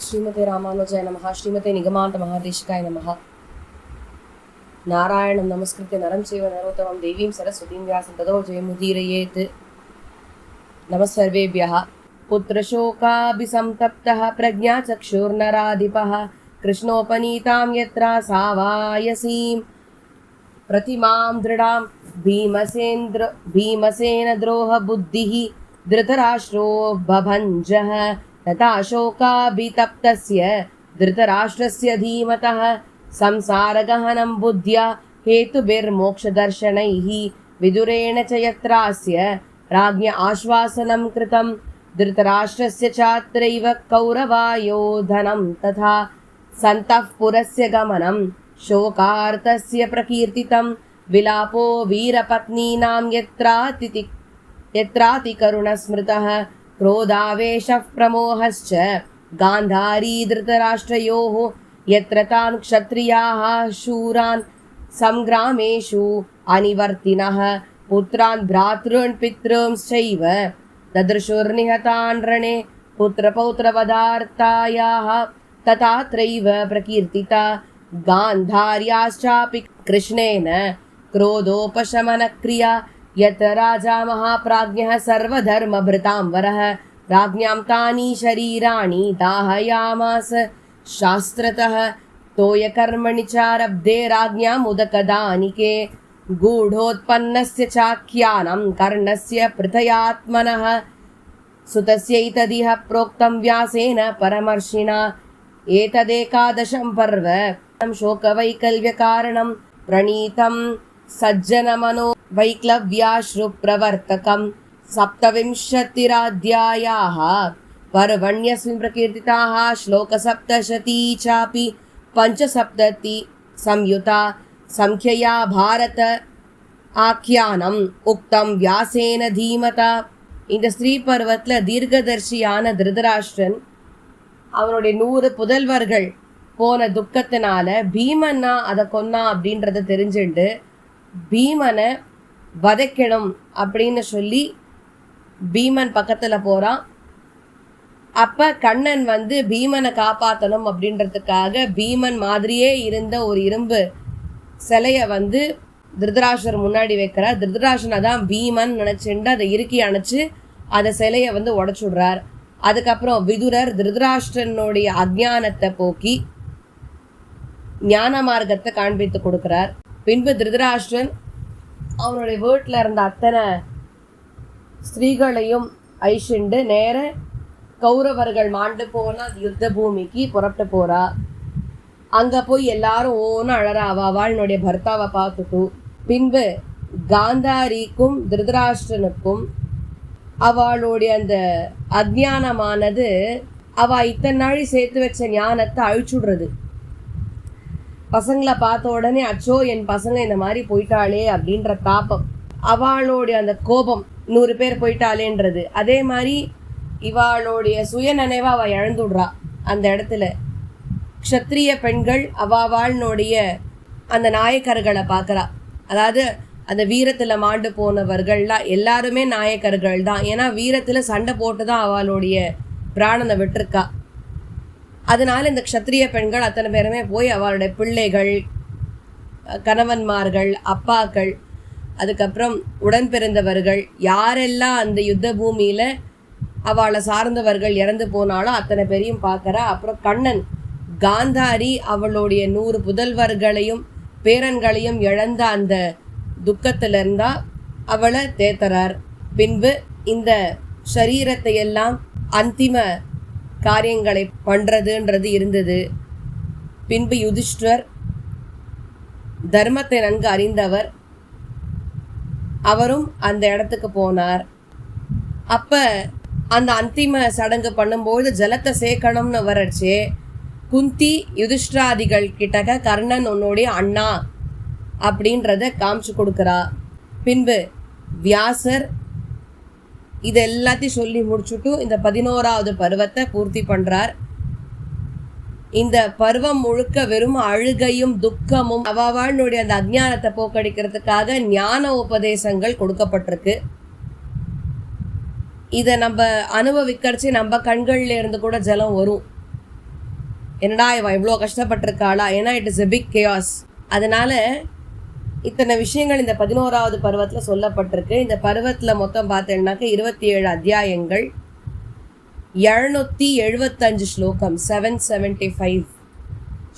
श्रीमते रामानुजाय नमः। श्रीमते निगमान्त महादेशिकाय नमः। नारायणं नमस्कृत्य नरं चैव नरोत्तमं देवीं सरस्वतीं व्यासं ततो जयमुदीरयेत्। नमः सर्वेभ्यः। पुत्रशोकाभिसंतप्तः प्रज्ञाचक्षुर्नराधिपः कृष्णोपनीतां यत्र सावायसीं प्रतिमां दृढां भीमसेनद्रोहबुद्धिः धृतराष्ट्रो बभञ्जः तथा शोकाभितप्तस्य धृतराष्ट्रस्य धीमतः संसारगहनं बुद्ध्या हेतुभिर्मोक्षदर्शनैः विदुरेण च यत्रास्य राज्ञ आश्वासनं कृतं धृतराष्ट्रस्य चात्रैव कौरवायोधनं तथा सन्तः पुरस्य गमनं शोकार्तस्य प्रकीर्तितं विलापो वीरपत्नीनां यत्रातिकरुणस्मृतः क्रोधावेशः प्रमोहश्च गान्धारी धृतराष्ट्रयोः यत्र तान् क्षत्रियाः शूरान् संग्रामेषु अनिवर्तिनः पुत्रान् भ्रातॄन् पितॄंश्चैव ददृशुर्निहतान् रणे पुत्रपौत्रवधार्तायाः तथात्रैव प्रकीर्तिता गान्धार्याश्चापि कृष्णेन क्रोधोपशमनक्रिया यत् राजा महाप्राज्ञः सर्वधर्मभृतां वरः राज्ञां तानि शरीराणि दाहयामास शास्त्रतः तोयकर्मणि चारब्धे राज्ञाम् उदकदानिके गूढोत्पन्नस्य चाख्यानं कर्णस्य पृथयात्मनः सुतस्यैतदिह प्रोक्तं व्यासेन परमर्षिणा एतदेकादशं पर्व शोकवैकल्यकारणं प्रणीतं सज्जनमनो वैक्लव्याश्रुप्रवर्तकं सप्तविंशतिराध्यायाः पर्वण्यस्मिन् प्रकीर्तिताः श्लोकसप्तशती चापि पञ्चसप्तति संयुता संख्यया भारत ஆக்கியானம் உக்தம் வியாசேன தீமதா. இந்த ஸ்ரீ பர்வத்தில் தீர்க்கதர்ஷியான திருதராஷ்டிரன் அவனுடைய 100 புதல்வர்கள் போன துக்கத்தினால பீமன்னா அதை கொன்னா அப்படின்றத தெரிஞ்சுண்டு பீமனை வதைக்கணும் அப்படின்னு சொல்லி பீமன் பக்கத்தில் போகிறான். அப்போ கண்ணன் வந்து பீமனை காப்பாற்றணும் அப்படின்றதுக்காக பீமன் மாதிரியே இருந்த ஒரு இரும்பு சிலையை வந்து திருதராஷ்டர் முன்னாடி வைக்கிறார். திருதராஷ்டனை தான் பீமன் நினச்சிண்டு அதை இறுக்கி அணைச்சி அதை சிலையை வந்து உடச்சுடுறார். அதுக்கப்புறம் விதுரர் திருதராஷ்டிரனுடைய அஜ்ஞானத்தை போக்கி ஞான மார்க்கத்தை காண்பித்து கொடுக்குறார். பின்பு திருதராஷ்டிரன் அவனுடைய வீட்டில் இருந்த அத்தனை ஸ்திரீகளையும் ஐஷிண்டு நேர கௌரவர்கள் மாண்டு போன யுத்த பூமிக்கு புறப்பட்டு போறா. அங்கே போய் எல்லாரும் ஓன்னு அழறா அவளுடைய பர்த்தாவை பார்த்துட்டு. பின்பு காந்தாரிக்கும் திருதராஷ்டிரனுக்கும் அவளுடைய அந்த அஜ்ஞானமானது அவள் இத்தனை நாளி சேர்த்து வச்ச ஞானத்தை அழிச்சுடுறது. பசங்களை பார்த்த உடனே அச்சோ என் பசங்க இந்த மாதிரி போயிட்டாளே அப்படின்ற தாபம், அவளுடைய அந்த கோபம் 100 பேர் போயிட்டாளேன்றது. அதே மாதிரி இவாளுடைய சுயநினைவை அவள் இழந்துடுறா. அந்த இடத்துல க்ஷத்ரிய பெண்கள் அவளுடைய அந்த நாயக்கர்களை பார்க்குறா. அதாவது அந்த வீரத்தில் மாண்டு போனவர்கள்லாம் எல்லாருமே நாயக்கர்கள் தான். ஏன்னா வீரத்தில் சண்டை போட்டு தான் அவளுடைய பிராணனை விட்டுருக்கா. அதனால இந்த க்ஷத்ரிய பெண்கள் அத்தனை பேருமே போய் அவளுடைய பிள்ளைகள், கணவன்மார்கள், அப்பாக்கள், அதுக்கப்புறம் உடன் பிறந்தவர்கள் யாரெல்லாம் அந்த யுத்த பூமியில் அவளை சார்ந்தவர்கள் இறந்து போனாலும் அத்தனை பேரையும் பார்க்குறா. அப்புறம் கண்ணன் காந்தாரி அவளுடைய 100 புதல்வர்களையும் பேரன்களையும் இழந்த அந்த துக்கத்தில் இருந்தால் அவளை தேத்தறார். பின்பு இந்த சரீரத்தை எல்லாம் அந்திம காரியங்களை பண்ணுறதுன்றது இருந்தது. பின்பு யுதிஷ்டர் தர்மத்தை நன்கு அறிந்தவர், அவரும் அந்த இடத்துக்கு போனார். அப்போ அந்த அந்திம சடங்கு பண்ணும்போது ஜலத்தை சேர்க்கணும்னு வரச்சே குந்தி யுதிஷ்டிராதிகள் கிட்டக்க கர்ணன் உன்னுடைய அண்ணா அப்படின்றத காமிச்சு கொடுக்குறா. பின்பு வியாசர் இது எல்லாத்தையும் சொல்லி முடிச்சுட்டு இந்த 11வது பருவத்தை பூர்த்தி பண்ணுறார். இந்த பருவம் முழுக்க வெறும் அழுகையும் துக்கமும் அவளுடைய அந்த அஜ்ஞானத்தை போக்கடிக்கிறதுக்காக ஞான உபதேசங்கள் கொடுக்கப்பட்டிருக்கு. இதை நம்ம அனுபவிக்கிறச்சு நம்ம கண்கள்ல இருந்து கூட ஜலம் வரும். என்னடா இவன் இவ்வளோ கஷ்டப்பட்டிருக்காளா, ஏன்னா it is a big chaos. அதனால் இத்தனை விஷயங்கள் இந்த 11வது பருவத்தில் சொல்லப்பட்டிருக்கு. இந்த பருவத்தில் மொத்தம் பார்த்தேன்னாக்க 27 அத்தியாயங்கள், 775 ஸ்லோகம், 775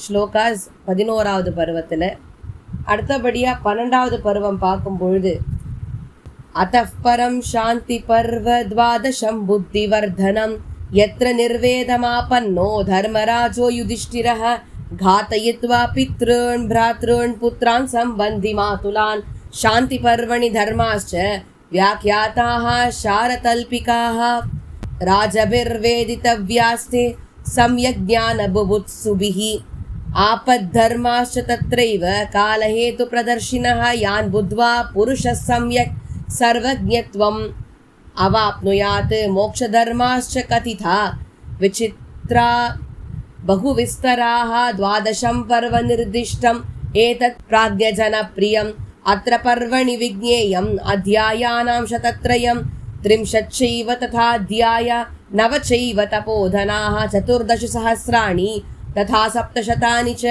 ஸ்லோகாஸ் 11வது பருவத்தில். அடுத்தபடியாக 12வது பருவம் பார்க்கும் பொழுது அத்தః பரம் சாந்தி பர்வ துவாதசம் புத்திவர்தனம் யத்ர நிர்வேதமாபன்னோ தர்மராஜோ யுதிஷ்டிரः घातयित्वा पितॄन् भ्रातॄन् पुत्रान् सम्बन्धि मातुलान् शान्ति पर्वणि धर्माश्च व्याख्याताः शारतल्पिकाः राजभिर्वेदितव्यास्ते सम्यक् ज्ञानबुभुत्सुभिः आपद्धर्माश्च तत्रैव कालहेतुप्रदर्शिनः यान् बुद्ध्वा पुरुषः सम्यक् सर्वज्ञत्वम् अवाप्नुयात् मोक्षधर्माश्च कथिता विचित्रा बहुविस्तराः 12 पर्व निर्दिष्टम् एतत् प्राज्ञजनप्रियम् अत्र पर्वणि विज्ञेयम् अध्यायानां शतत्रयं 30 चैव तथाध्याय 9 चैव तपोधनाः 14 सहस्राणि तथा 700 च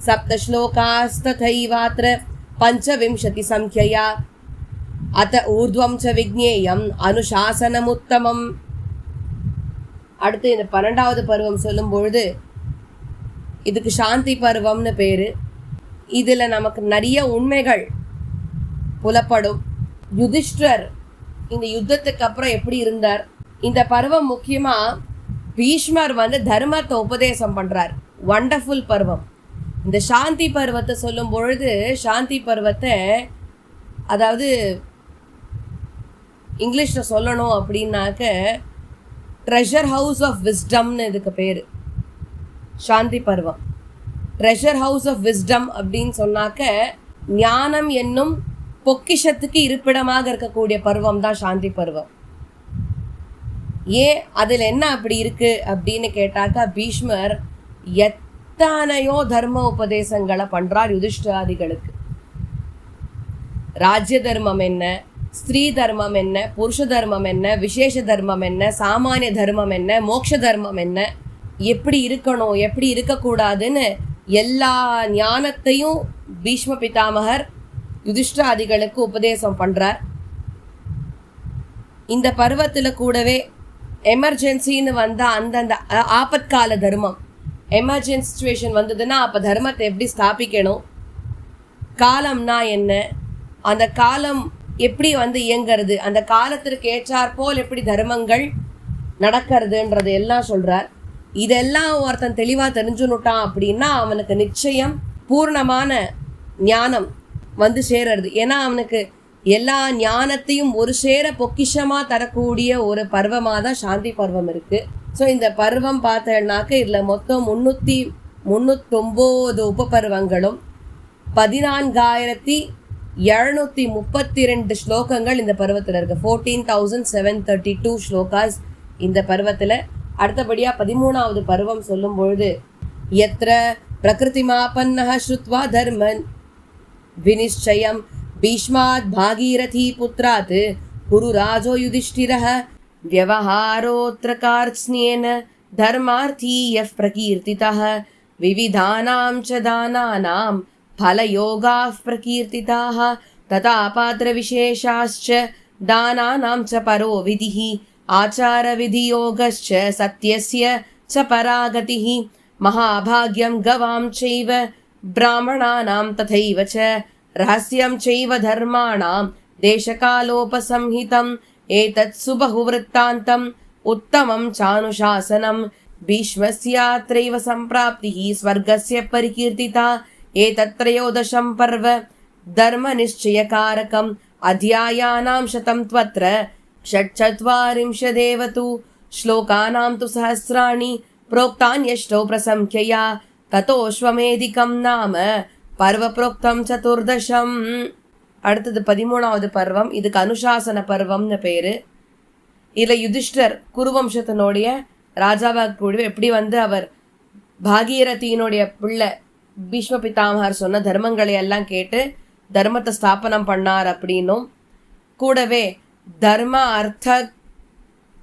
7 श्लोकास्तथैवात्र 25 संख्यया अत ऊर्ध्वं च विज्ञेयम् अनुशासनमुत्तमम्. அடுத்து இந்த 12வது பருவம் சொல்லும் பொழுது இதுக்கு சாந்தி பருவம்னு பேர். இதில் நமக்கு நிறைய உண்மைகள் புலப்படும். யுதிஷ்டர் இந்த யுத்தத்துக்கு அப்புறம் எப்படி இருந்தார், இந்த பருவம் முக்கியமாக பீஷ்மர் தர்மத்தை உபதேசம் பண்ணுறார். வண்டர்ஃபுல் பருவம். இந்த சாந்தி பருவத்தை சொல்லும் பொழுது, சாந்தி பருவத்தை அதாவது இங்கிலீஷில் சொல்லணும் அப்படின்னாக்க ட்ரெஷர் ஹவுஸ் ஆஃப் விஸ்டம்னு இதுக்கு பேர். சாந்தி பருவம் ட்ரெஷர் ஹவுஸ் ஆஃப் விஸ்டம் அப்படின்னு சொன்னாக்க ஞானம் என்னும் பொக்கிஷத்துக்கு இருப்பிடமாக இருக்கக்கூடிய பருவம் தான் சாந்தி பருவம். ஏன் அதில் என்ன அப்படி இருக்கு அப்படின்னு கேட்டாக்கா, பீஷ்மர் எத்தனையோ தர்ம உபதேசங்களை பண்றார் யுதிஷ்டாதிகளுக்கு. ராஜ்ய தர்மம் என்ன, ஸ்திரீ தர்மம் என்ன, புருஷ தர்மம் என்ன, விசேஷ தர்மம் என்ன, சாமானிய தர்மம் என்ன, மோட்ச தர்மம் என்ன, எப்படி இருக்கணும் எப்படி இருக்கக்கூடாதுன்னு எல்லா ஞானத்தையும் பீஷ்ம பிதாமகர் யுதிஷ்டாதிகளுக்கு உபதேசம் பண்ணுறார். இந்த பருவத்தில் கூடவே எமர்ஜென்சின்னு வந்தால் அந்தந்த ஆபத்கால தர்மம், எமர்ஜென்சி சுச்சுவேஷன் வந்ததுன்னா அப்போ தர்மத்தை எப்படி ஸ்தாபிக்கணும், காலம்னா என்ன, அந்த காலம் எப்படி இயங்கிறது, அந்த காலத்திற்கு ஏற்றாற்போல் எப்படி தர்மங்கள் நடக்கிறதுன்றது எல்லாம் சொல்கிறார். இதெல்லாம் ஒருத்தன் தெளிவாக தெரிஞ்சுனுட்டான் அப்படின்னா அவனுக்கு நிச்சயம் பூர்ணமான ஞானம் சேருறது. ஏன்னா அவனுக்கு எல்லா ஞானத்தையும் ஒரு சேர பொக்கிஷமாக தரக்கூடிய ஒரு பருவமாக தான் சாந்தி பருவம் இருக்குது. ஸோ இந்த பருவம் பார்த்தேன்னாக்க இதில் மொத்தம் 339 உபபருவங்களும் 14,732 ஸ்லோகங்கள் இந்த பருவத்தில் இருக்குது. 14,732 ஸ்லோகாஸ் இந்த பருவத்தில். அடுத்தபடியாக 13வது பருவம் சொல்லும் பொழுது யத்ர பிரகிருதிமாபன்னஹ ஸ்ருத்வா தர்மன் விநிச்சயம் பீஷ்மாத் பாகீரதி புத்ராத் குருராஜோ யுதிஷ்டிரஹ व्यवहारोऽत्र कार्त्स्न्येन धर्मार्थी यः प्रकीर्तितः विविधानां च दानानां फलयोगाः प्रकीर्तिताः तथा पात्रविशेषाश्च दानानां च परो विधिः आचारविधियोगश्च सत्यस्य च परागतिः महाभाग्यं गवां चैव ब्राह्मणानां तथैव च रहस्यं चैव धर्माणां देशकालोपसंहितम् एतत् सुबहुवृत्तान्तम् उत्तमं चानुशासनं भीष्मस्यात्रैव सम्प्राप्तिः स्वर्गस्य परिकीर्तिता एतत्त्रयोदशं पर्व धर्मनिश्चयकारकम् अध्यायानां 100 त्वत्र 46 तु श्लोकानां तु सहस्राणि प्रोक्तान्यष्टौ प्रसंख्यया ततोऽश्वमेधिकं नाम पर्वप्रोक्तं 14. அடுத்தது 13வது பருவம். இதுக்கு அனுசாசன பருவம்னு பேர். இதில் யுதிஷ்டர் குருவம்சத்தினுடைய ராஜாவாக கூடிய எப்படி அவர் பாகீரதியினுடைய பிள்ளை பீஷ்ம பிதாமகர் சொன்ன தர்மங்களை எல்லாம் கேட்டு தர்மத்தை ஸ்தாபனம் பண்ணார் அப்படின்னும், கூடவே தர்ம அர்த்த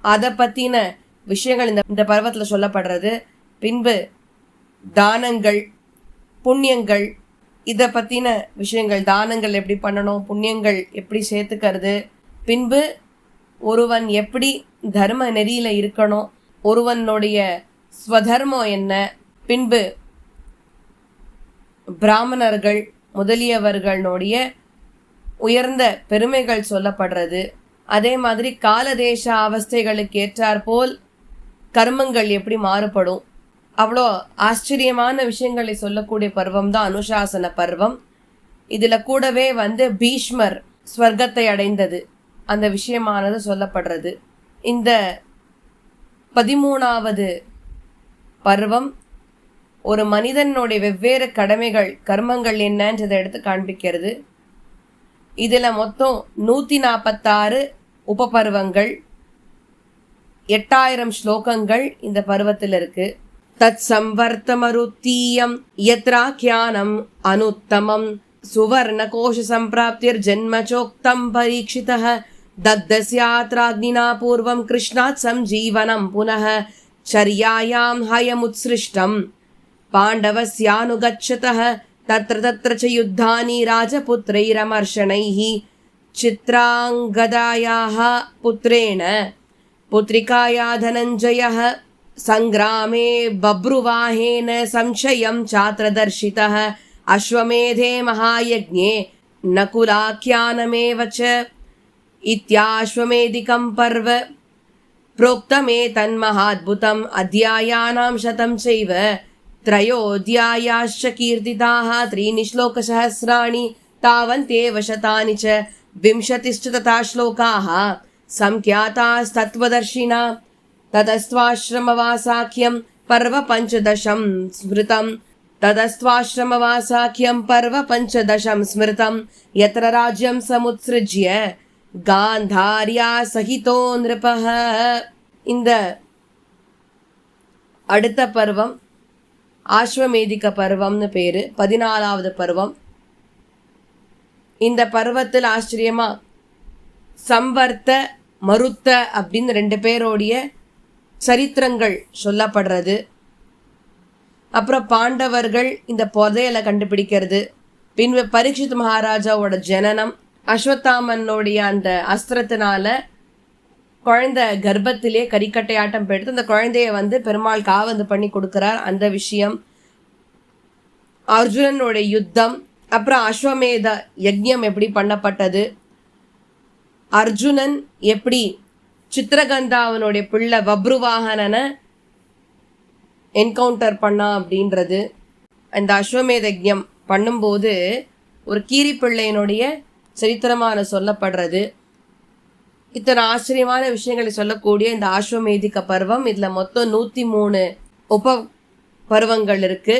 அதை பற்றின விஷயங்கள் இந்த பருவத்தில் சொல்லப்படுறது. பின்பு தானங்கள், புண்ணியங்கள், இதை பற்றின விஷயங்கள். தானங்கள் எப்படி பண்ணணும், புண்ணியங்கள் எப்படி சேர்த்துக்கிறது, பின்பு ஒருவன் எப்படி தர்ம நெறியில் இருக்கணும், ஒருவனுடைய ஸ்வதர்மம் என்ன, பின்பு பிராமணர்கள் முதலியவர்களுடைய உயர்ந்த பெருமைகள் சொல்லப்படுறது. அதே மாதிரி காலதேச அவஸ்தைகளுக்கு ஏற்றாற்போல் கர்மங்கள் எப்படி மாறுபடும், அவ்வளோ ஆச்சரியமான விஷயங்களை சொல்லக்கூடிய பருவம் தான் அனுசாசன பருவம். இதில் கூடவே பீஷ்மர் ஸ்வர்க்கத்தை அடைந்தது அந்த விஷயமானது சொல்லப்படுறது. இந்த 13வது பருவம் ஒரு மனிதனுடைய வெவ்வேறு கடமைகள் கர்மங்கள் என்னன்றதை எடுத்து காண்பிக்கிறது. இதில் மொத்தம் 146 உபபருவங்கள், 8000 ஸ்லோகங்கள் இந்த பருவத்தில் இருக்கு. தத் சம்வர்த்தமருத்தீயம் யத்ராக்யானம் அனுத்தமம் சுவர்ண கோஷ சம்பிராப்திர் ஜென்மச்சோக்தம் பரீட்சிதः தக்தஸ்யாத்ராக்னினா பூர்வம் கிருஷ்ணாத் சம்ஜீவனம் புனः சர்யாயாம் ஹயமுத்ஸ்ருஷ்டம் பாண்டவஸ்யானுகச்சதः தத்ர தத்ர ச யுத்தானி ராஜபுத்ரைரமர்ஷணைः சித்ராங்கதாயாः புத்ரேண புத்ரிகாயா தனஞ்சயः சங்கிராமே பப்ருவாஹேன சம்சயம் சாத்ரதர்ஷிதः அஸ்வமேதே மகாயஜ்ஞே நகுலாக்கியானமேவ ச இத்யாஸ்வமேதிகம் பர்வ प्रोक्तमे तन्महाद्भुतम् अध्यायानां शतं चैव त्रयोऽध्यायाश्च कीर्तिताः 3 श्लोकसहस्राणि तावन्त्येव शतानि च 20 तथा श्लोकाः संख्यातास्तत्त्वदर्शिना ततस्त्वाश्रमवासाख्यं पर्व 15 स्मृतं ततस्त्वाश्रमवासाख्यं पर्व 15 स्मृतं यत्र राज्यं समुत्सृज्य காந்தாரியா சகிதோ நிருபஹ. இந்த அடுத்த பருவம் ஆஸ்வமேதிக பருவம்னு பேரு, 14வது பருவம். இந்த பருவத்தில் ஆச்சரியமா சம்வர்த்த மருத்த அப்படின்னு 2 பேரோடைய சரித்திரங்கள் சொல்லப்படுறது. அப்புறம் பாண்டவர்கள் இந்த புதையலை கண்டுபிடிக்கிறது, பின்பு பரீட்சித் மகாராஜாவோட ஜனனம், அஸ்வத்தாமனுடைய அந்த அஸ்திரத்தினால குழந்தை கர்ப்பத்திலே கரிக்கட்டையாட்டம் பெடுத்து அந்த குழந்தைய பெருமாள் காவந்து பண்ணி கொடுக்கிறார் அந்த விஷயம், அர்ஜுனனுடைய யுத்தம், அப்புறம் அஸ்வமேத யஜ்ஞம் எப்படி பண்ணப்பட்டது, அர்ஜுனன் எப்படி சித்திரகந்தாவனுடைய பிள்ளை வப்ருவாகனனை என்கவுண்டர் பண்ணான் அப்படின்றது. அந்த அஸ்வமேத யஜ்ஞம் பண்ணும்போது ஒரு கீரி பிள்ளையினுடைய சரித்திரமான சொல்லப்படுறது. இத்தனை ஆச்சரியமான விஷயங்களை சொல்லக்கூடிய இந்த ஆஸ்வமேதிக பருவம், இதில் மொத்தம் 103 உப பருவங்கள் இருக்கு.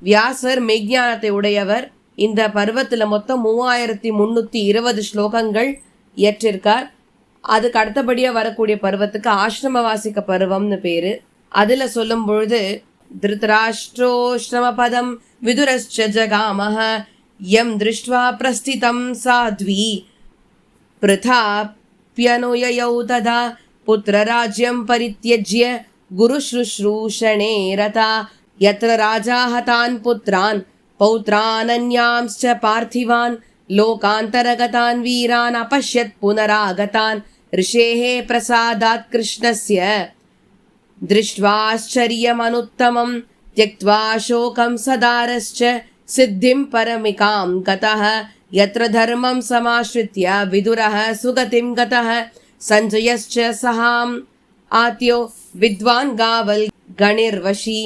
வியாசர் மெய்ஞானத்தை உடையவர். இந்த பருவத்தில் மொத்தம் 3320 ஸ்லோகங்கள் இயற்றிருக்கார். அதுக்கு அடுத்தபடியாக வரக்கூடிய பருவத்துக்கு ஆசிரமவாசிக்க பருவம்னு பேரு. அதில் சொல்லும் பொழுது திருதராஷ்டிரோஷ்ரமபதம் விதுரஸ்ச ஜகாமஹ யம் திருஷ்ட்வா பிரஸ்திதம் சாத்வி பிருதாப்யனுயயௌ ததா புத்திரராஜ்யம் பரித்யஜ்ய குருஷ்ருஷ்ரூஷணே ரதா யத்ர ராஜா ஹதான் புத்ரான் பௌத்ரானன்யாம்ஸ்ச பார்த்திவான் லோகாந்தரகதான் வீரான் அபஷ்யத் புனராகதான் ரிஷேஹ பிரசாதாத் கிருஷ்ணஸ்ய திருஷ்ட்வாश्चर्यमनुत्तमं त्यक्त्वा शोकं सदारश्च सिद्धिं परमिकां गतः यत्र धर्मं समाश्रित्य विदुरः सुगतिं गतः सञ्जयश्च सहाम् आत्यो विद्वान् गावल् गणिर्वशी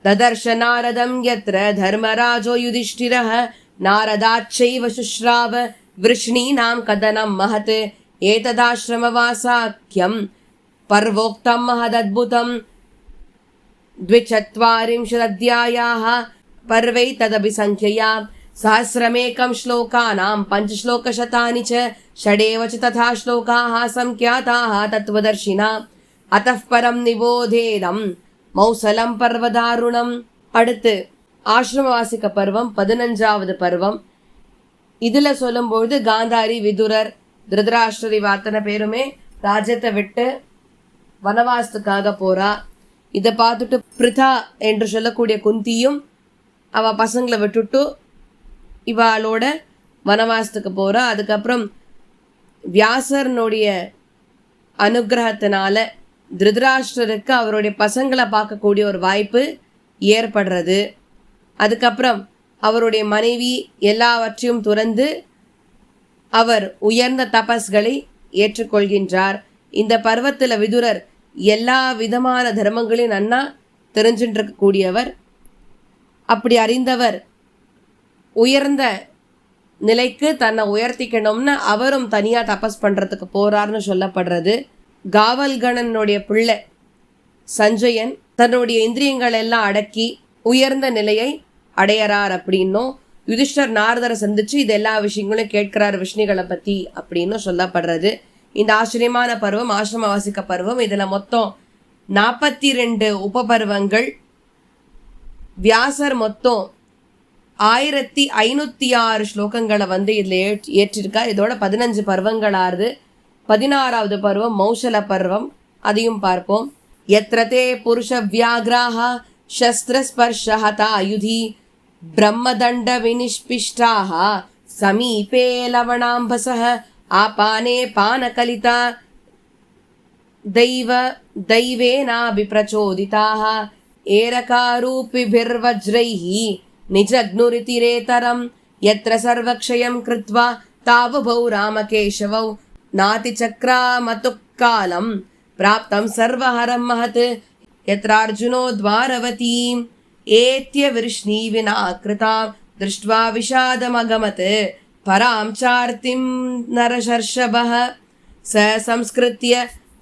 ददर्श नारदं यत्र धर्मराजो युधिष्ठिरः नारदाच्चैव शुश्राव वृष्णीनां कदनं महत् एतदाश्रमवासाख्यं पर्वोक्तं महदद्भुतं 24 अध्यायाः पर्वै तदभिसंख्यया सहस्रमेकं श्लोकानां 5 श्लोकशतानि च षडेव च तथा श्लोकाः संख्याताः तत्त्वदर्शिना अतः परं निबोधेदं मौसलं पर्वदारुणम्. அடுத்து ஆசிரமவாசிக்க பருவம் 15வது பருவம். இதில் சொல்லும்பொழுது காந்தாரி, விதுரர், திருதராஷ்டிரர் அத்தனை பேருமே ராஜ்யத்தை விட்டு வனவாசத்துக்காக போறா. இதை பார்த்துட்டு பிரிதா என்று சொல்லக்கூடிய குந்தியும் அவள் பசங்களை விட்டுட்டு இவாளோட வனவாசத்துக்கு போகிறா. அதுக்கப்புறம் வியாசர்னுடைய அனுகிரகத்தினால திருதராஷ்டிரருக்கு அவருடைய பசங்களை பார்க்கக்கூடிய ஒரு வாய்ப்பு ஏற்படுறது. அதுக்கப்புறம் அவருடைய மனைவி எல்லாவற்றையும் துறந்து அவர் உயர்ந்த தபஸ்களை ஏற்றுக்கொள்கின்றார். இந்த பருவத்தில் விதுரர் எல்லா விதமான தர்மங்களையும் நன்னா தெரிஞ்சுட்டுருக்கக்கூடியவர். அப்படி அறிந்தவர் உயர்ந்த நிலைக்கு தன்னை உயர்த்திக்கணும்னு அவரும் தனியாக தபஸ் பண்ணுறதுக்கு போகிறார்னு சொல்லப்படுறது. காவல்கணனுடைய பிள்ளை சஞ்சயன் தன்னுடைய இந்திரியங்கள் எல்லாம் அடக்கி உயர்ந்த நிலையை அடையறார் அப்படின்னும், யுதிஷ்டர் நாரதரை சந்திச்சு இது எல்லா விஷயங்களும் கேட்கிறார் விஷ்ணுகளை பற்றி அப்படின்னு சொல்லப்படுறது. இந்த ஆச்சரியமான பருவம் ஆசிரமவாசிக்க பருவம். இதில் மொத்தம் 42 உபபருவங்கள். வியாசர் மொத்தம் 1506 ஸ்லோகங்களை இதில் ஏற்றிருக்கா. இதோட 15 பருவங்களாருது. 16வது பருவம் மௌசல பருவம், அதையும் பார்ப்போம். யத்ரதே புருஷ வியாக்ராஹ சஸ்திரஸ்பர்ஷஹதா யுதி பிரம்மதண்ட வினிஷ்பிஷ்டாஹ சமீபே லவணாம்பசஹ ஆபானே பானகலிதா दैवेनाभिप्रचोदिताः एरकारूपिभिर्वज्रैः निजग्नुरितिरेतरं यत्र सर्वक्षयं कृत्वा तावुभौ रामकेशवौ नातिचक्रामतुकालं प्राप्तं सर्वहरं महत् यत्रार्जुनो द्वारवतीम् एत्यवृष्णीविना कृतां दृष्ट्वा विषादमगमत् परां चार्तिं नरशर्षभः स संस्कृत्य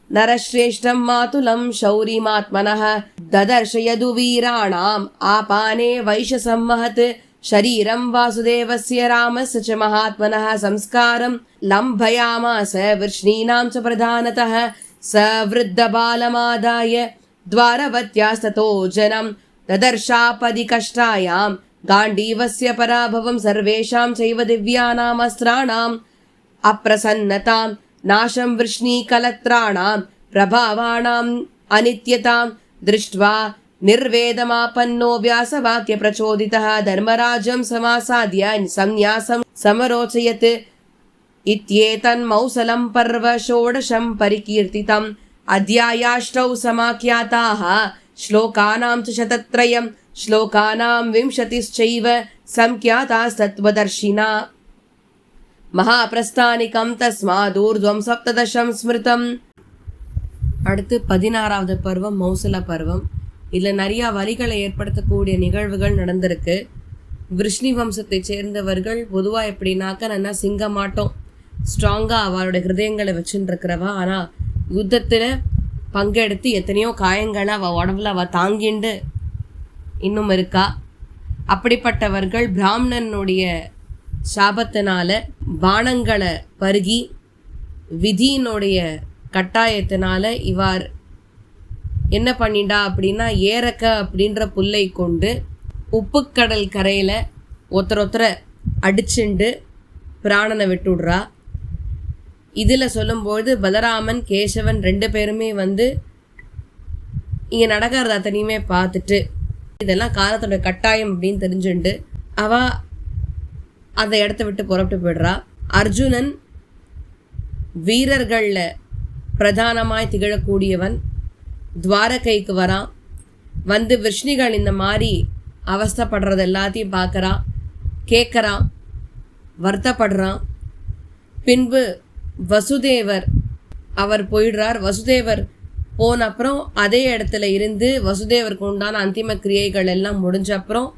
नरश्रेष्ठं मातुलं शौरिमात्मनः ददर्श यदुवीराणाम् आपाने वैशसंमहत् शरीरं वासुदेवस्य रामस्य च महात्मनः संस्कारं लम्भयामास वृष्णीनां च प्रधानतः स वृद्धबालमादाय द्वारवत्यास्ततो जनं ददर्शापदि कष्टायां गाण्डीवस्य पराभवं सर्वेषां चैव दिव्यानाम् अस्त्राणाम् अप्रसन्नतां नाशं वृष्णीकलत्राणां प्रभावाणाम् अनित्यतां दृष्ट्वा निर्वेदमापन्नो व्यासवाक्यप्रचोदितः धर्मराजं समासाद्य संन्यासं समरोचयत् इत्येतन्मौसलं पर्व षोडशं परिकीर्तितम् अध्यायाष्टौ समाख्याताः श्लोकानां च शतत्रयं श्लोकानां 20श्चैव संख्यातास्तत्त्वदर्शिना மகாபிரஸ்தானிகம் தஸ்மாதூர்த்வம் 17 ஸ்மிருதம். அடுத்து 16வது பருவம் மௌசல பருவம். இதில் நிறையா வலிகளை ஏற்படுத்தக்கூடிய நிகழ்வுகள் நடந்திருக்கு. விருஷ்ணி வம்சத்தை சேர்ந்தவர்கள் பொதுவாக எப்படின்னாக்கா நல்லா சிங்கமாட்டோம் ஸ்ட்ராங்காக அவளோட ஹிருதயங்களை வச்சுன்னு இருக்கிறவா. ஆனால் யுத்தத்தில் பங்கெடுத்து எத்தனையோ காயங்களை அவள் உடம்புல அவள் தாங்கிண்டு இன்னும் இருக்கா. அப்படிப்பட்டவர்கள் பிராமணனுடைய சாபத்தினால பானங்களை பருகி விதியினுடைய கட்டாயத்தினால இவார் என்ன பண்ணிண்டா அப்படின்னா ஏரக்க அப்படின்ற புல்லை கொண்டு உப்புக்கடல் கரையில் ஒருத்தரை அடிச்சுண்டு பிராணனை விட்டுடுறா. இதில் சொல்லும்போது பலராமன் கேசவன் 2 பேருமே இங்கே நடக்கிறது அத்தனையுமே பார்த்துட்டு இதெல்லாம் காலத்தோட கட்டாயம் அப்படின்னு தெரிஞ்சுண்டு அவள் அந்த இடத்த விட்டு புறப்பட்டு போய்டுறா. அர்ஜுனன் வீரர்களில் பிரதானமாய் திகழக்கூடியவன் துவாரகைக்கு வரான். விஷ்ணிகள் இந்த மாதிரி அவஸ்தைப்படுறது எல்லாத்தையும் பார்க்குறான், கேட்குறான், வருத்தப்படுறான். பின்பு வசுதேவர் அவர் போயிடுறார். வசுதேவர் போன அப்புறம் அதே இடத்துல இருந்து வசுதேவருக்கு உண்டான அந்திம கிரியைகள் எல்லாம் முடிஞ்ச அப்புறம்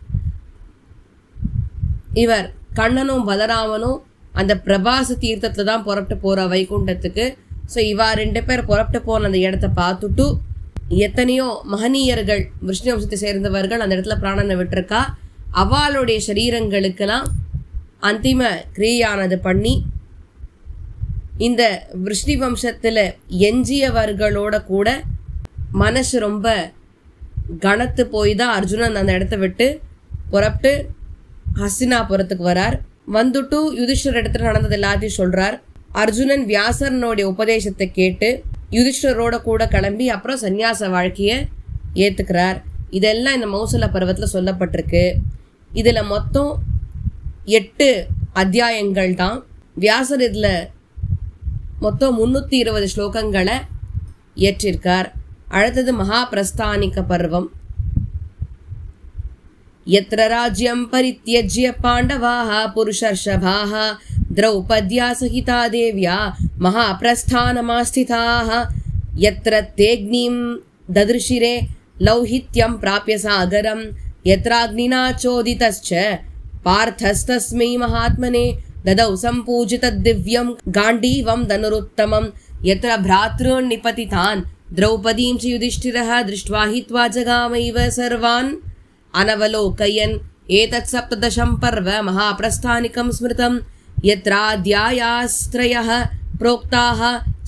இவர் கண்ணனும் பலராமனும் அந்த பிரபாச தீர்த்தத்தில் தான் புறப்பட்டு போகிற வைகுண்டத்துக்கு. ஸோ இவா 2 பேர் புறப்பட்டு போன அந்த இடத்த பார்த்துட்டு எத்தனையோ மகனீயர்கள் விஷ்ணு வம்சத்தை சேர்ந்தவர்கள் அந்த இடத்துல பிராணனை விட்டுருக்கா. அவளுடைய சரீரங்களுக்கெல்லாம் அந்திம கிரியானது பண்ணி இந்த விஷ்ணு வம்சத்தில் எஞ்சியவர்களோட கூட மனசு ரொம்ப கனத்து போய் தான் அர்ஜுனன் அந்த இடத்த விட்டு புறப்பட்டு ஹஸ்தினாபுரத்துக்கு வரார். வந்துட்டு யுதிஷ்டர் இடத்துல நடந்தது எல்லாத்தையும் சொல்கிறார். அர்ஜுனன் வியாசரனுடைய உபதேசத்தை கேட்டு யுதிஷ்டரோட கூட கிளம்பி அப்புறம் சந்நியாச வாழ்க்கையை ஏற்றுக்கிறார். இதெல்லாம் இந்த மௌசல பருவத்தில் சொல்லப்பட்டிருக்கு. இதில் மொத்தம் 8 அத்தியாயங்கள் தான். வியாசர் இதில் மொத்தம் 320 ஸ்லோகங்களை இயற்றிருக்கார். அடுத்தது மகாபிரஸ்தானிக பர்வம். யத்ர ராஜ்யம் பரித்யஜ்ய பாண்டவாः புருஷர்ஷபாः द्रौपद्या सहिता देव्या महाप्रस्थानमास्थिताः यत्र तेऽग्निं ददृशिरे लौहित्यं प्राप्य सागरं यत्राग्निना चोदितश्च पार्थस्तस्मै महात्मने ददौ सम्पूजितद्दिव्यं गाण्डीवं धनुरुत्तमं यत्र भ्रातॄन् निपतितान् द्रौपदीं च युधिष्ठिरः दृष्ट्वा हित्वा जगामैव सर्वान् अनवलोकयन् एतत् 17 पर्व महाप्रस्थानिकं स्मृतं यत्राध्यायास्त्रयः प्रोक्ताः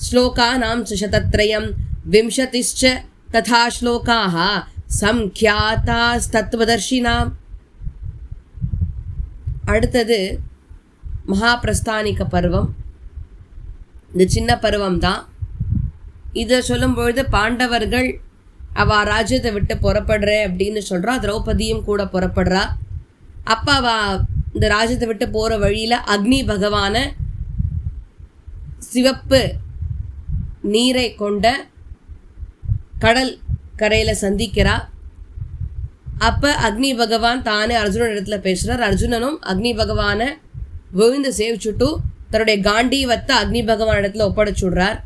श्लोकानां च 100 विंशतिश्च तथा श्लोकाः संख्यातास्तत्त्वदर्शिनाम्. அடுத்தது மகாபிரஸ்தானிக பருவம். இது சின்ன பருவம் தான். இதை சொல்லும்பொழுது பாண்டவர்கள் அவ ராஜ்யத்தை விட்டு புறப்படுற அப்படின்னு சொல்கிறா. திரௌபதியும் கூட புறப்படுறா. அப்போ அவ இந்த ராஜ்யத்தை விட்டு போகிற வழியில் அக்னி பகவான சிவப்பு நீரை கொண்ட கடல் கரையில் சந்திக்கிறா. அப்போ அக்னி பகவான் தானே அர்ஜுனன் இடத்துல பேசுகிறார். அர்ஜுனனும் அக்னி பகவானை விழுந்து சேவிச்சுட்டு தன்னுடைய காண்டீவத்தை அக்னி பகவான் இடத்துல ஒப்படைச்சுடுறார்.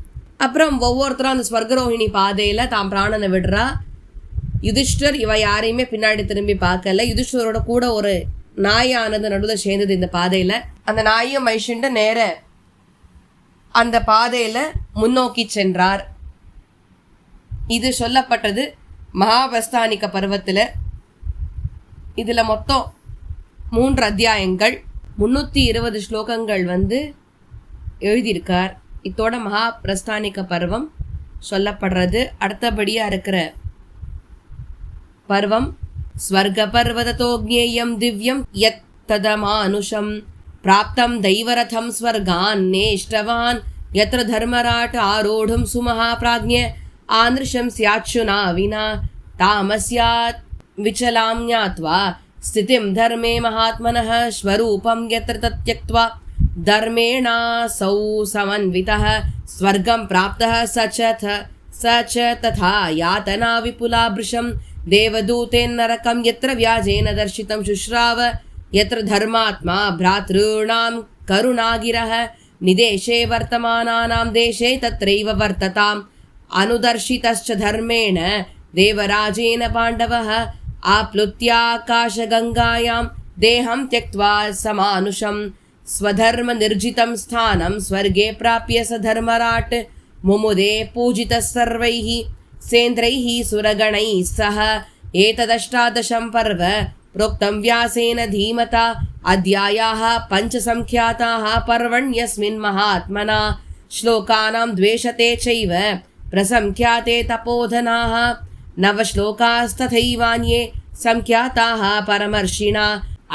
அப்புறம் ஒவ்வொருத்தரும் அந்த ஸ்வர்கரோஹிணி பாதையில் தான் பிராணனை விடுறா. யுதிஷ்டர் இவ யாரையுமே பின்னாடி திரும்பி பார்க்கல. யுதிஷ்டரோட கூட ஒரு நாயானது நடுவில் சேர்ந்தது இந்த பாதையில். அந்த நாயும் மைஷிண்டு நேர அந்த பாதையில் முன்னோக்கி சென்றார். இது சொல்லப்பட்டது மகாபிரஸ்தானிக பருவத்தில். இதில் மொத்தம் 3 அத்தியாயங்கள் 320 ஸ்லோகங்கள் எழுதியிருக்கார். இத்தோட மகாபிரஸ்தானிக பருவம் சொல்லப்படுறது. அடுத்தபடியாக இருக்கிற பருவம் ஸ்வர்க பர்வதோ ஜ்ஞேயம் திவ்யம் யத் ததமானுஷம் பிராப்தம் தைவரதம் ஸ்வர்கான் நேஷ்டவான் யத்ர தர்மராட் ஆரோடும் சுமஹா பிராஜ்ஞ ஆந்திருஷம் ஸ்யாச்சுனா வினா தாமஸ்யாத் விச்சலாம் ஞாத்வா ஸ்திதிம் தர்மே மகாத்மனः ஸ்வரூபம் யத்ர தத்யக்த்வா धर्मेणासौ समन्वितः स्वर्गं प्राप्तः स च तथा यातना विपुला भृशं देवदूतेन नरकं यत्र व्याजेन दर्शितं शुश्राव यत्र धर्मात्मा भ्रातॄणां करुणागिरः निदेशे वर्तमानानां देशे तत्रैव वर्तताम् अनुदर्शितश्च धर्मेण देवराजेन पाण्डवः आप्लुत्याकाशगङ्गायां देहं त्यक्त्वा समानुषम् स्वधर्म निर्जितं स्थानं स्वर्गे प्राप्य स धर्मराट् मुमुदे पूजितः सर्वैः सेन्द्रैः सुरगणैः सह एतदष्टादशं पर्व प्रोक्तं व्यासेन धीमता अध्यायाः 5 संख्याताः पर्वण्यस्मिन् महात्मना श्लोकानां द्वेषते चैव प्रसंख्याते तपोधनाः 9 श्लोकास्तथैवान्ये संख्याताः परमर्षिणा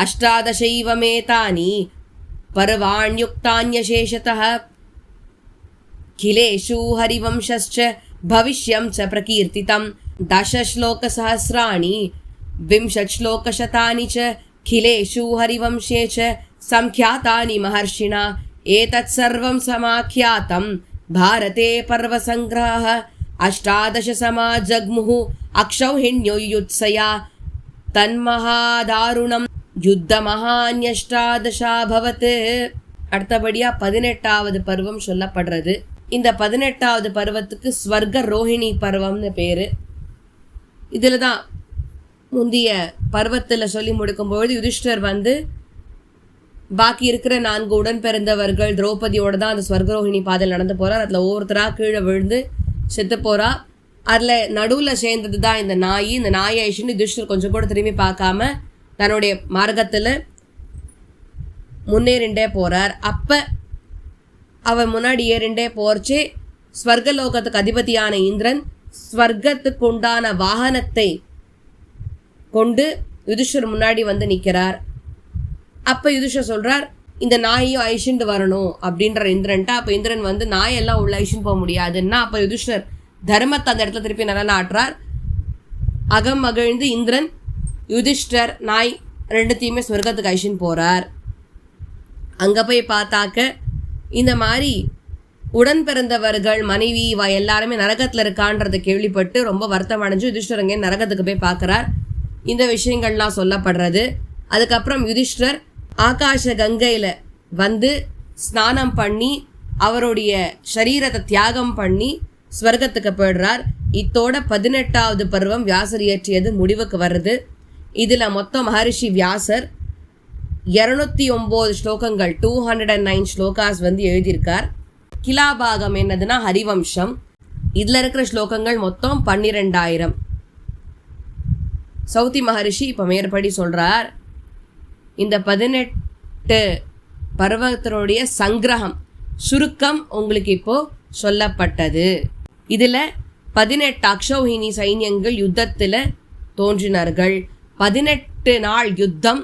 18 पर्वाण्युक्तान्यशेषतः खिलेषु हरिवंशश्च भविष्यं च प्रकीर्तितं 10 श्लोकसहस्राणि 20 श्लोकशतानि च खिलेषु हरिवंशे च संख्यातानि महर्षिणा एतत् सर्वं समाख्यातं भारते पर्वसङ्ग्रहः 18 समाजग्मुः अक्षौहिण्योयुत्सया तन्महादारुणं யுத்தமஹான்யஷ்டாதசாபவத். அடுத்தபடியாக 18வது பருவம் சொல்லப்படுறது. இந்த 18வது பருவத்துக்கு ஸ்வர்க ரோஹிணி பருவம்னு பேர். இதில் தான் முந்தைய பருவத்தில் சொல்லி முடிக்கும்பொழுது யுதிஷ்டர் பாக்கி இருக்கிற 4 உடன் பிறந்தவர்கள் திரௌபதியோடு தான் அந்த ஸ்வர்கரோஹிணி பாதையில் நடந்து போகிறார். அதில் ஒவ்வொருத்தராக கீழே விழுந்து செத்து போகிறா. அதில் நடுவில் சேர்ந்தது தான் இந்த நாய். இந்த நாயை ஐஷின்னு யுதிஷ்டர் கொஞ்சம் கூட திரும்பி பார்க்காம தன்னுடைய மார்க்கத்தில் முன்னேறிண்டே போகிறார். அப்போ அவன் முன்னாடி ஏறிண்டே போகிறச்சே ஸ்வர்கலோகத்துக்கு அதிபதியான இந்திரன் ஸ்வர்க்கத்துக்கு உண்டான வாகனத்தை கொண்டு யுதிஷ்டர் முன்னாடி நிற்கிறார். அப்போ யுதிஷ்டர் சொல்கிறார், இந்த நாயையும் ஐஷிண்டு வரணும் அப்படின்ற இந்திரன்ட்டா. அப்போ இந்திரன் நாயெல்லாம் உள்ள ஐஷின்னு போக முடியாதுன்னா அப்போ யுதிஷ்டர் தர்மத்தை அந்த இடத்துல திருப்பி நல்லா நாட்டுறார். அகம் மகிழ்ந்து இந்திரன் யுதிஷ்டர் நாய் ரெண்டுத்தையுமே சொர்க்கத்துக்கு அழிச்சின்னு போகிறார். அங்கே போய் பார்த்தாக்க இந்த மாதிரி உடன் பிறந்தவர்கள் மனைவி எல்லாருமே நரகத்தில் இருக்கான்றதை கேள்விப்பட்டு ரொம்ப வருத்தம் அடைஞ்சு யுதிஷ்டரங்க நரகத்துக்கு போய் பார்க்குறார். இந்த விஷயங்கள்லாம் சொல்லப்படுறது. அதுக்கப்புறம் யுதிஷ்டர் ஆகாஷ கங்கையில் வந்து ஸ்நானம் பண்ணி அவருடைய சரீரத்தை தியாகம் பண்ணி ஸ்வர்க்கத்துக்கு போயிடுறார். இத்தோட 18வது பருவம் வியாசர் இயற்றியது முடிவுக்கு வருது. இதில் மொத்தம் மகரிஷி வியாசர் 209 ஸ்லோகங்கள் 209 ஸ்லோகாஸ் வந்து எழுதியிருக்கார். கிலாபாகம் என்னதுன்னா ஹரிவம்சம். இதில் இருக்கிற ஸ்லோகங்கள் மொத்தம் 12,000. சௌத்தி மகரிஷி இப்போ மேற்படி சொல்கிறார், இந்த 18 பர்வத்தினுடைய சங்கிரகம் சுருக்கம் உங்களுக்கு இப்போ சொல்லப்பட்டது. இதில் 18 அக்ஷௌஹினி சைன்யங்கள் யுத்தத்தில் தோன்றினார்கள். 18 நாள் யுத்தம்,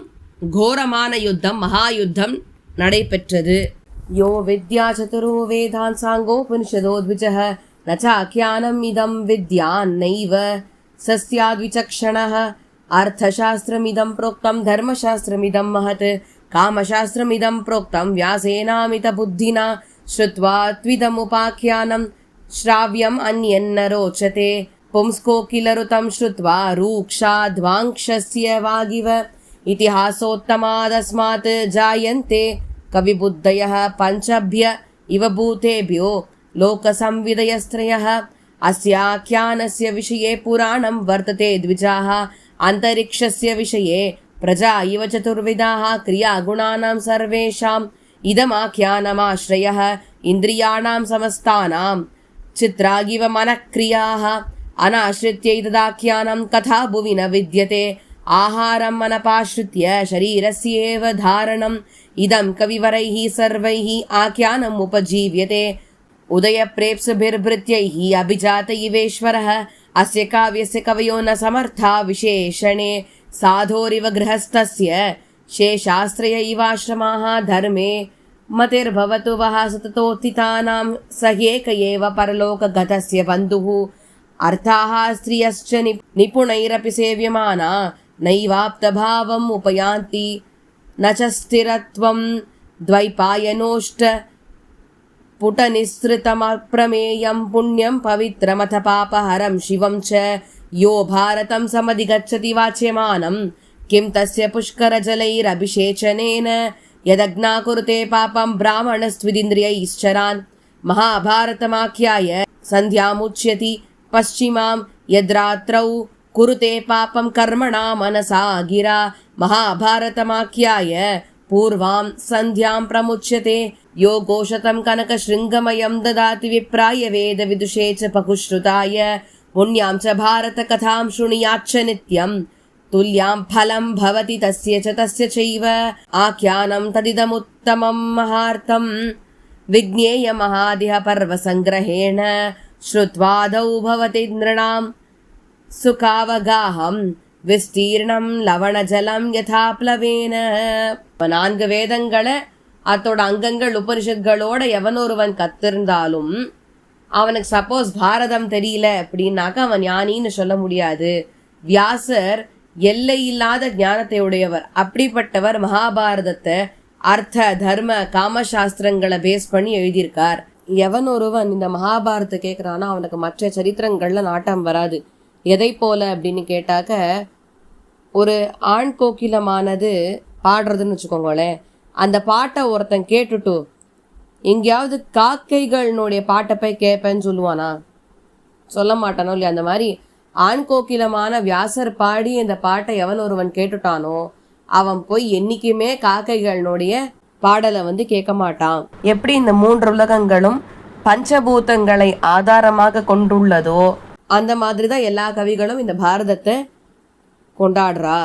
கோரமான யுத்தம், மகா யுத்தம் நடைபெற்றது. யோ வித்யா சதுரோ வேதான் சாங்கோபனிஷதோ த்விஜஹ நச்சாக்கியானம் இதம் வித்யான் நைவ சஸ்யாத்விசக்ஷணஹ அர்த்தசாஸ்திரமிதம் ப்ரோக்தம் தர்மசாஸ்திரமிதம் மஹத் காமசாஸ்திரமிதம் ப்ரோக்தம் வியாசேனாமித புத்தினா ஸ்ருத்வா த்விதமுபாக்கியானம் ஸ்ராவ்யம் அன்யன்ன ரோச்சதே பும்ஸ்கோ கிலருதம் ஸ்ருத்வா ரூக்ஷாத்வாங்க்ஷஸ்ய வாகிவ இதிஹாசோத்தமாதஸ்மாத் ஜாயந்தே கவிபுத்தயः பஞ்சभ्य इव भूतेभ्यो लोकसंविदयस्त्रयः अस्याख्यानस्य विषये पुराणं वर्तते द्विजाः अन्तरिक्षस्य विषये प्रजा इव चतुर्विधाः क्रियागुणानां सर्वेषाम् इदमाख्यानमाश्रयः इन्द्रियाणां समस्तानां चित्रागिव मनक्रियाः अनाश्रित्यैतदाख्यानं कथा भुवि न विद्यते आहारम् अनपाश्रित्य शरीरस्येव धारणम् इदं कविवरैः सर्वैः आख्यानम् उपजीव्यते उदयप्रेप्सुभिर्भृत्यैः अभिजात इवेश्वरः अस्य काव्यस्य कवयो न समर्था विशेषणे साधोरिव गृहस्थस्य शेषाश्रय इवाश्रमाः धर्मे मतिर्भवतु वः सततोत्थितानां सह्येक एव परलोकगतस्य बन्धुः अर्थाः स्त्रियश्च निपुणैरपि सेव्यमाना नैवाप्तभावम् उपयान्ति न च स्थिरत्वं द्वैपायनोष्ट पुटनिःसृतमप्रमेयं पुण्यं पवित्रमथ पापहरं शिवं च यो भारतं समधिगच्छति वाच्यमानं किं तस्य पुष्करजलैरभिषेचनेन यदग्ना कुरुते पापं ब्राह्मणस्त्विदिन्द्रियैश्चरान् महाभारतमाख्याय सन्ध्यामुच्यति पश्चिमां यद्रात्रौ कुरुते पापं कर्मणा मनसा गिरा महाभारतमाख्याय पूर्वां सन्ध्यां प्रमुच्यते यो गोशतं कनकशृङ्गमयं ददाति विप्राय वेदविदुषे च पकुश्रुताय पुण्यां च भारतकथां शृणुयाच्च नित्यं तुल्यां फलं भवति तस्य चैव आख्यानं तदिदमुत्तमं महार्थं विज्ञेय महादिह पर्वसङ्ग्रहेण श्रुत्वादौ भवति नृणां सुखावगाहं விஸ்தீர்ணம் லவணஜலம் யதா ப்ளவேன. 4 வேதங்களை அதோட அங்கங்கள் உபனிஷத்களோட எவனொருவன் கத்திருந்தாலும் அவனுக்கு சப்போஸ் பாரதம் தெரியல அப்படின்னாக்கா அவன் ஞானின்னு சொல்ல முடியாது. வியாசர் எல்லை இல்லாத ஞானத்தை உடையவர். அப்படிப்பட்டவர் மகாபாரதத்தை அர்த்த தர்ம காமசாஸ்திரங்களை பேஸ் பண்ணி எழுதியிருக்கார். எவன் ஒருவன் இந்த மகாபாரதத்தை கேட்குறான்னா அவனுக்கு மற்ற சரித்திரங்கள்ல நாட்டம் வராது. எதை போல அப்படின்னு கேட்டாக்க, ஒரு ஆண் கோக்கிலமானது பாடுறதுன்னு வச்சுக்கோங்களேன், அந்த பாட்டை ஒருத்தன் கேட்டுட்டு எங்கேயாவது காக்கைகளினுடைய பாட்டை போய் கேட்பேன்னு சொல்லுவானா? சொல்ல மாட்டானோ இல்லையா? அந்த மாதிரி ஆண் கோக்கிலமான வியாசர் பாடி இந்த பாட்டை எவன் ஒருவன் கேட்டுட்டானோ அவன் போய் என்றைக்குமே காக்கைகளினுடைய பாடலை வந்து கேட்க மாட்டான். எப்படி இந்த 3 உலகங்களும் பஞ்சபூதங்களை ஆதாரமாக கொண்டுள்ளதோ அந்த மாதிரி தான் எல்லா கவிகளும் இந்த பாரதத்தை கொண்டாடுறா.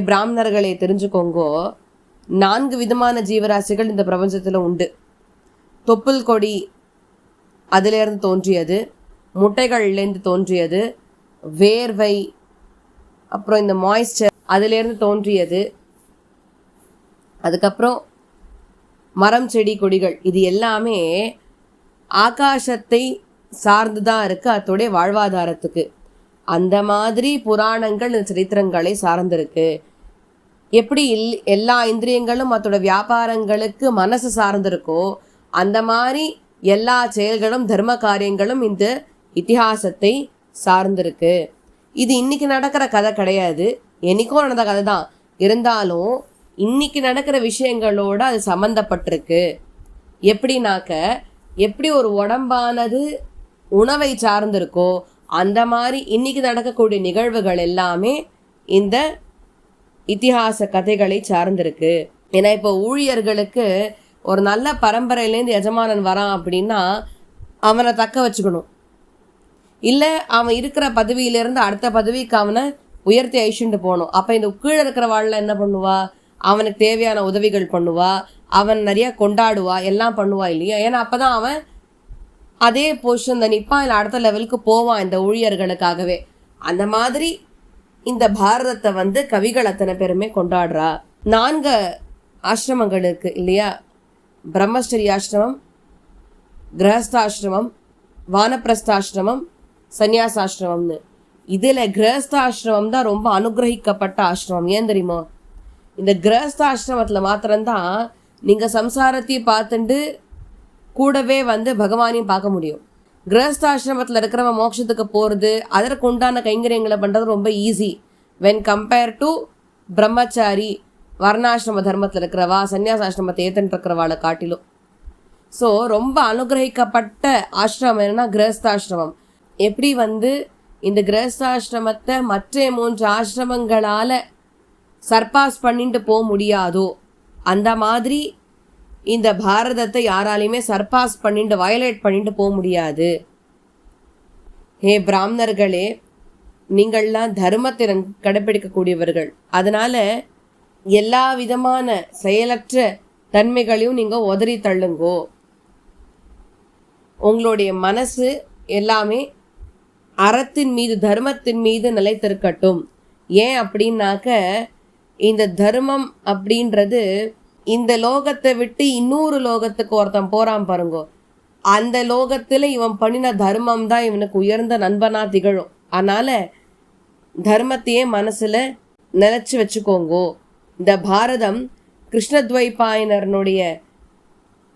பிராமணர்களை தெரிஞ்சுக்கோங்கோ, 4 விதமான ஜீவராசிகள் இந்த பிரபஞ்சத்தில் உண்டு. தொப்புள் கொடி அதிலேருந்து தோன்றியது, முட்டைகள்லேருந்து தோன்றியது, வேர்வை, அப்புறம் இந்த மாய்ஸ்சர் அதிலேருந்து தோன்றியது, அதுக்கப்புறம் மரம் செடி கொடிகள். இது எல்லாமே ஆகாசத்தை சார்ந்து தான் இருக்குது அதோடைய வாழ்வாதாரத்துக்கு. அந்த மாதிரி புராணங்கள் இந்த சரித்திரங்களை சார்ந்திருக்கு. எப்படி எல்லா இந்திரியங்களும் அதோட வியாபாரங்களுக்கு மனசு சார்ந்திருக்கோ அந்த மாதிரி எல்லா செயல்களும் தர்ம காரியங்களும் இந்த இதிகாசத்தை சார்ந்திருக்கு. இது இன்னைக்கு நடக்கிற கதை கிடையாது, என்னைக்கும் நடந்த கதை தான். இருந்தாலும் இன்னைக்கு நடக்கிற விஷயங்களோட அது சம்மந்தப்பட்டிருக்கு. எப்படின்னாக்க, எப்படி ஒரு உடம்பானது உணவை சார்ந்திருக்கோ அந்த மாதிரி இன்னைக்கு நடக்கக்கூடிய நிகழ்வுகள் எல்லாமே இந்த இதிகாச கதைகளை சார்ந்திருக்கு. ஏன்னா இப்போ ஊழியர்களுக்கு ஒரு நல்ல பரம்பரையிலேருந்து எஜமானன் வரான் அப்படின்னா அவனை தக்க வச்சுக்கணும். இல்லை அவன் இருக்கிற பதவியிலேருந்து அடுத்த பதவிக்கு அவனை உயர்த்தி அழிச்சுட்டு போகணும். அப்போ இந்த கீழே இருக்கிற வாழ்ல என்ன பண்ணுவா? அவனுக்கு தேவையான உதவிகள் பண்ணுவா, அவன் நிறையா கொண்டாடுவா, எல்லாம் பண்ணுவா இல்லையா? ஏன்னா அப்போ தான் அவன் அதே பொசிஷன் தான் நிற்பான், இல்லை அடுத்த லெவலுக்கு போவான் இந்த ஊழியர்களுக்காகவே. அந்த மாதிரி இந்த பாரதத்தை கவிகள் அத்தனை பேருமே கொண்டாடுறா. 4 ஆசிரமங்கள் இருக்கு இல்லையா? பிரம்மச்சரிய ஆசிரமம், கிரகஸ்தாசிரமம், வானப்பிரஸ்தாசிரமம், சன்னியாசாசிரமம்னு. இதில் கிரகஸ்தாசிரமம் தான் ரொம்ப அனுகிரகிக்கப்பட்ட ஆசிரமம். ஏன் தெரியுமோ? இந்த கிரகஸ்தாசிரமத்தில் மாத்திரம்தான் நீங்கள் சம்சாரத்தையும் பார்த்துட்டு கூடவே பகவானையும் பார்க்க முடியும். கிரகஸ்தாசிரமத்தில் இருக்கிறவன் மோட்சத்துக்கு போகிறது, அதற்கு உண்டான கைங்கரியங்களை பண்ணுறது ரொம்ப ஈஸி வென் கம்பேர் டு பிரம்மச்சாரி வர்ணாசிரம தர்மத்தில் இருக்கிறவா, சன்னியாசாசிரமத்தை ஏற்றுட்டு இருக்கிறவாளை காட்டிலும். ஸோ ரொம்ப அனுகிரகிக்கப்பட்ட ஆசிரமம் என்னன்னா கிரகஸ்தாசிரமம். எப்படி இந்த கிரகஸ்தாசிரமத்தை மற்ற 3 ஆசிரமங்களால் சர்பாஸ் பண்ணிட்டு போக முடியாதோ அந்த மாதிரி இந்த பாரதத்தை யாராலையுமே சர்பாஸ் பண்ணிட்டு வயலேட் பண்ணிட்டு போக முடியாது. ஹே பிராமணர்களே, நீங்கள்லாம் தர்மத்தை கடைப்பிடிக்கக்கூடியவர்கள். அதனால எல்லா விதமான செயலற்ற தன்மைகளையும் நீங்கள் உதறி தள்ளுங்கோ. உங்களுடைய மனசு எல்லாமே அறத்தின் மீது, தர்மத்தின் மீது நிலைத்திருக்கட்டும். ஏன் அப்படின்னாக்க, இந்த தர்மம் அப்படின்றது இந்த லோகத்தை விட்டு இன்னொரு லோகத்துக்கு ஒருத்தன் போறான் பாருங்கோ, அந்த லோகத்தில் இவன் பண்ணின தர்மம் தான் இவனுக்கு உயர்ந்த நண்பனா திகழும். அதனால தர்மத்தையே மனசுல நினைச்சு வச்சுக்கோங்கோ. இந்த பாரதம் கிருஷ்ணத்வைபாயனருடைய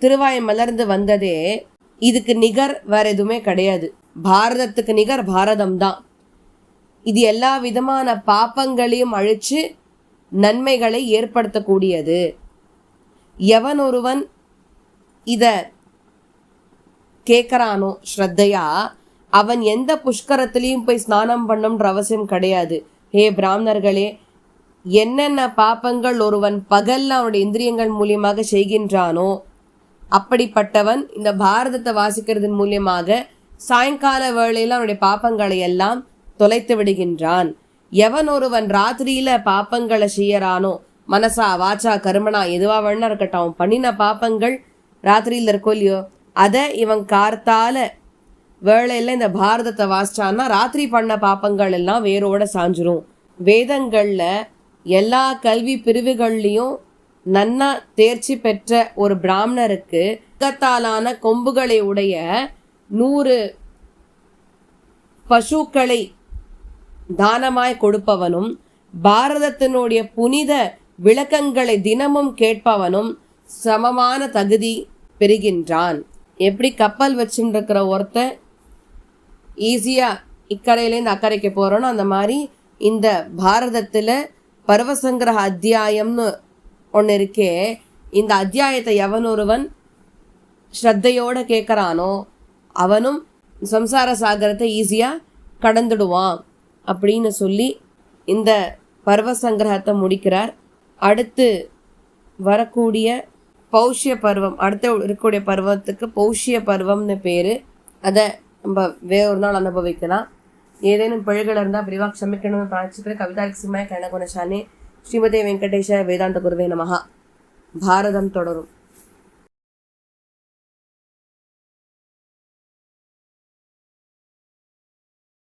திருவாய் மலர்ந்து வந்ததே இதுக்கு நிகர் வேற எதுவுமே கிடையாது. பாரதத்துக்கு நிகர் பாரதம் தான். இது எல்லா விதமான பாப்பங்களையும் அழிச்சு நன்மைகளை ஏற்படுத்தக்கூடியது. எவன் ஒருவன் இத கேட்கறானோ ஸ்ரத்தையா, அவன் எந்த புஷ்கரத்திலையும் போய் ஸ்நானம் பண்ணும்ன்ற அவசியம் கிடையாது. ஹே பிராமணர்களே, என்னென்ன பாப்பங்கள் ஒருவன் பகல்ல அவனுடைய இந்திரியங்கள் மூலியமாக செய்கின்றானோ அப்படிப்பட்டவன் இந்த பாரதத்தை வாசிக்கிறதன் மூலியமாக சாயங்கால வேளையில் அவனுடைய பாப்பங்களை எல்லாம் தொலைத்து விடுகின்றான். எவன் ஒருவன் ராத்திரியில பாப்பங்களை செய்யறானோ, மனசா வாச்சா கருமனா எதுவா வேணா இருக்கட்டும், அவன் பண்ணின பாப்பங்கள் ராத்திரியில் இருக்கோ இல்லையோ, அதை இவன் கார்த்தால வேளையில் இந்த பாரதத்தை வாசிச்சான்னா ராத்திரி பண்ண பாப்பங்கள் எல்லாம் வேரோட சாஞ்சிரும். வேதங்களில் எல்லா கல்வி பிரிவுகள்லையும் நன்னா தேர்ச்சி பெற்ற ஒரு பிராமணருக்கு தங்கத்தாலான கொம்புகளை உடைய 100 பசுக்களை தானமாய் கொடுப்பவனும், பாரதத்தினுடைய புனித விளக்கங்களை தினமும் கேட்பவனும் சமமான தகுதி பெறுகின்றான். எப்படி கப்பல் வச்சுருக்கிற ஒருத்தன் ஈஸியாக இக்கரையிலேருந்து அக்கறைக்கு போகிறோன்னு, அந்த மாதிரி இந்த பாரதத்தில் பர்வசங்கிரக அத்தியாயம்னு ஒன்று இருக்கே, இந்த அத்தியாயத்தை எவன் ஒருவன் ஸ்ரத்தையோடு கேட்குறானோ அவனும் சம்சார சாகரத்தை ஈஸியாக கடந்துடுவான் அப்படின்னு சொல்லி இந்த பர்வசங்கிரகத்தை முடிக்கிறார். அடுத்து வரக்கூடிய பௌஷ்ய பருவம், அடுத்து இருக்கக்கூடிய பருவத்துக்கு பௌஷ்ய பருவம்னு பேர். அதை நம்ம வேறொரு நாள் அனுபவிக்கலாம். ஏதேனும் பிழைகள் இருந்தால் பிரிவாக க்ஷமிக்கணும்னு பிரார்த்திக்கிறேன். கவிதாரிக்கு சிம்மாய கணகுணசானே ஸ்ரீமதே வெங்கடேஷ வேதாந்த குருவே நமஹா. பாரதம் தொடரும்.